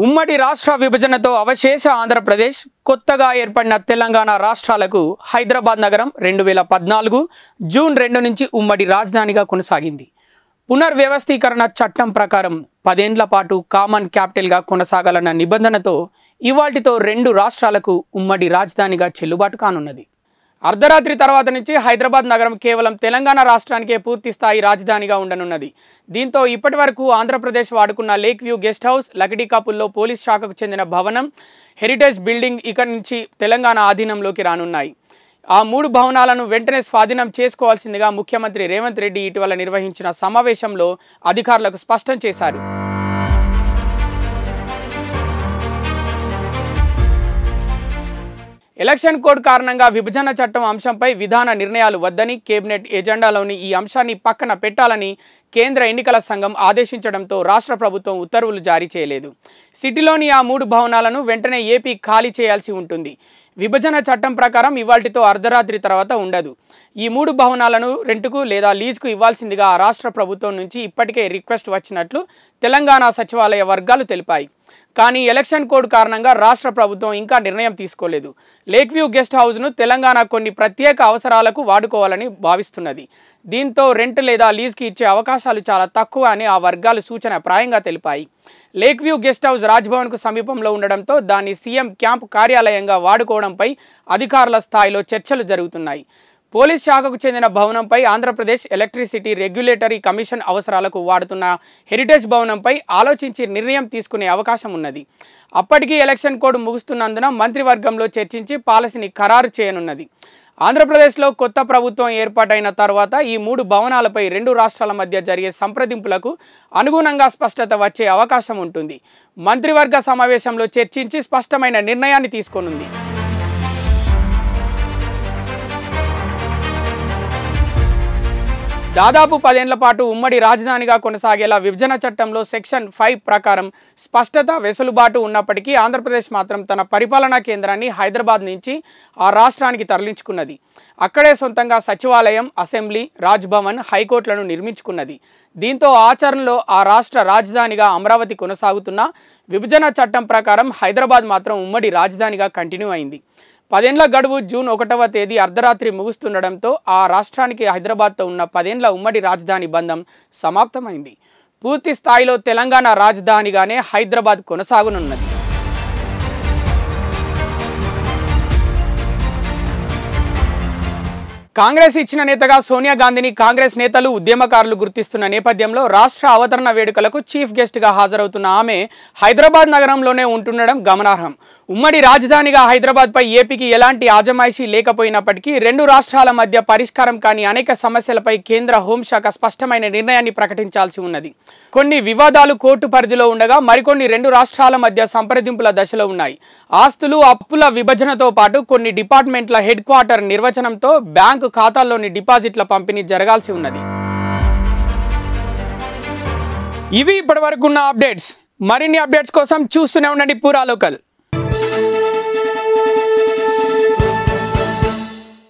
ఉమ్మడి రాష్ట్ర విభజనతో అవశేష ఆంధ్రప్రదేశ్, కొత్తగా ఏర్పడిన తెలంగాణ రాష్ట్రాలకు హైదరాబాద్ నగరం 2014 జూన్ 2 నుంచి ఉమ్మడి రాజధానిగా కొనసాగింది. పునర్వ్యవస్థీకరణ చట్టం ప్రకారం 10 ఏళ్ల పాటు కామన్ క్యాపిటల్గా కొనసాగాలన్న నిబంధనతో ఇవాల్టితో 2 రాష్ట్రాలకు ఉమ్మడి రాజధానిగా చెల్లుబాటు కానున్నది. అర్ధరాత్రి తర్వాత నుంచి హైదరాబాద్ నగరం కేవలం తెలంగాణ రాష్ట్రానికే పూర్తి స్థాయి రాజధానిగా ఉండనున్నది. దీంతో ఇప్పటి వరకు ఆంధ్రప్రదేశ్ వాడుకున్న lake view guest house, లకిడికాపుల్లో police శాఖకు చెందిన భవనం, హెరిటేజ్ బిల్డింగ్ ఇక్కడి నుంచి తెలంగాణ ఆధీనంలోకి రానున్నాయి. ఆ 3 భవనాలను వెంటనే స్వాధీనం చేసుకోవాల్సిందిగా ముఖ్యమంత్రి రేవంత్ రెడ్డి ఇటీవల నిర్వహించిన సమావేశంలో అధికారులకు స్పష్టం చేశారు. ఎలక్షన్ కోడ్ కారణంగా విభజన చట్టం అంశంపై విధాన నిర్ణయాలు వద్దని, కేబినెట్ ఎజెండాలోని ఈ అంశాన్ని పక్కన పెట్టాలని కేంద్ర ఎన్నికల సంఘం ఆదేశించడంతో రాష్ట్ర ప్రభుత్వం ఉత్తర్వులు జారీ చేయలేదు. సిటీలోని ఆ 3 భవనాలను వెంటనే ఏపీ ఖాళీ చేయాల్సి ఉంటుంది. విభజన చట్టం ప్రకారం ఇవాల్టితో అర్ధరాత్రి తర్వాత ఉండదు. ఈ 3 భవనాలను రెంటుకు లేదా లీజుకు ఇవ్వాల్సిందిగా ఆ రాష్ట్ర ప్రభుత్వం నుంచి ఇప్పటికే రిక్వెస్ట్ వచ్చినట్లు తెలంగాణ సచివాలయ వర్గాలు తెలిపాయి. కానీ ఎలక్షన్ కోడ్ కారణంగా రాష్ట్ర ప్రభుత్వం ఇంకా నిర్ణయం తీసుకోలేదు. లేక్ వ్యూ గెస్ట్ హౌస్ను తెలంగాణ కొన్ని ప్రత్యేక అవసరాలకు వాడుకోవాలని భావిస్తున్నది. దీంతో రెంట్ లేదా లీజ్కి ఇచ్చే అవకాశాలు చాలా తక్కువ అని ఆ వర్గాలు సూచన ప్రాయంగా తెలిపాయి. లేక్ వ్యూ గెస్ట్ హౌస్ రాజ్భవన్కు సమీపంలో ఉండడంతో దాన్ని సీఎం క్యాంప్ కార్యాలయంగా వాడుకోవడంపై అధికారుల స్థాయిలో చర్చలు జరుగుతున్నాయి. పోలీస్ శాఖకు చెందిన భవనంపై ఆంధ్రప్రదేశ్ ఎలక్ట్రిసిటీ రెగ్యులేటరీ కమిషన్ అవసరాలకు వాడుతున్న హెరిటేజ్ భవనంపై ఆలోచించి నిర్ణయం తీసుకునే అవకాశం ఉన్నది. అప్పటికీ ఎలక్షన్ కోడ్ ముగుస్తున్నందున మంత్రివర్గంలో చర్చించి పాలసీని ఖరారు చేయనున్నది. ఆంధ్రప్రదేశ్లో కొత్త ప్రభుత్వం ఏర్పాటైన తర్వాత ఈ 3 భవనాలపై 2 రాష్ట్రాల మధ్య జరిగే సంప్రదింపులకు అనుగుణంగా స్పష్టత వచ్చే అవకాశం ఉంటుంది. మంత్రివర్గ సమావేశంలో చర్చించి స్పష్టమైన నిర్ణయాన్ని తీసుకోనుంది. దాదాపు 10 ఏళ్ల పాటు ఉమ్మడి రాజధానిగా కొనసాగేలా విభజన చట్టంలో సెక్షన్ 5 ప్రకారం స్పష్టత, వెసులుబాటు ఉన్నప్పటికీ ఆంధ్రప్రదేశ్ మాత్రం తన పరిపాలనా కేంద్రాన్ని హైదరాబాద్ నుంచి ఆ రాష్ట్రానికి తరలించుకున్నది. అక్కడే సొంతంగా సచివాలయం, అసెంబ్లీ, రాజ్భవన్, హైకోర్టులను నిర్మించుకున్నది. దీంతో ఆచరణలో ఆ రాష్ట్ర రాజధానిగా అమరావతి కొనసాగుతున్న విభజన చట్టం ప్రకారం హైదరాబాద్ మాత్రం ఉమ్మడి రాజధానిగా కంటిన్యూ అయింది. 10 ఏళ్ల గడువు జూన్ 1వ తేదీ అర్ధరాత్రి ముగుస్తుండడంతో ఆ రాష్ట్రానికి హైదరాబాద్తో ఉన్న 10 ఏళ్ల ఉమ్మడి రాజధాని బంధం సమాప్తమైంది. పూర్తి స్థాయిలో తెలంగాణ రాజధానిగానే హైదరాబాద్ కొనసాగనున్నది. కాంగ్రెస్ ఇచ్చిన నేతగా సోనియా గాంధీని కాంగ్రెస్ నేతలు, ఉద్యమకారులు గుర్తిస్తున్న నేపథ్యంలో రాష్ట్ర అవతరణ వేడుకలకు చీఫ్ గెస్ట్గా హాజరవుతున్న ఆమె హైదరాబాద్ నగరంలోనే ఉంటుండడం గమనార్హం. ఉమ్మడి రాజధానిగా హైదరాబాద్పై ఏపీకి ఎలాంటి ఆజమాయిషీ లేకపోయినప్పటికీ 2 రాష్ట్రాల మధ్య పరిష్కారం కాని అనేక సమస్యలపై కేంద్ర హోంశాఖ స్పష్టమైన నిర్ణయాన్ని ప్రకటించాల్సి ఉన్నది. కొన్ని వివాదాలు కోర్టు పరిధిలో ఉండగా మరికొన్ని 2 రాష్ట్రాల మధ్య సంప్రదింపుల దశలో ఉన్నాయి. ఆస్తులు, అప్పుల విభజనతో పాటు కొన్ని డిపార్ట్మెంట్ల హెడ్ క్వార్టర్ నిర్వచనంతో బ్యాంకు ఖాతాల్లోని డిపాజిట్ల పంపిణీ జరగాల్సి ఉన్నది. ఇవి ఇప్పటివరకున్న అప్డేట్స్. మరిన్ని అప్డేట్స్ కోసం చూస్తూనే ఉండండి పూరా లోకల్.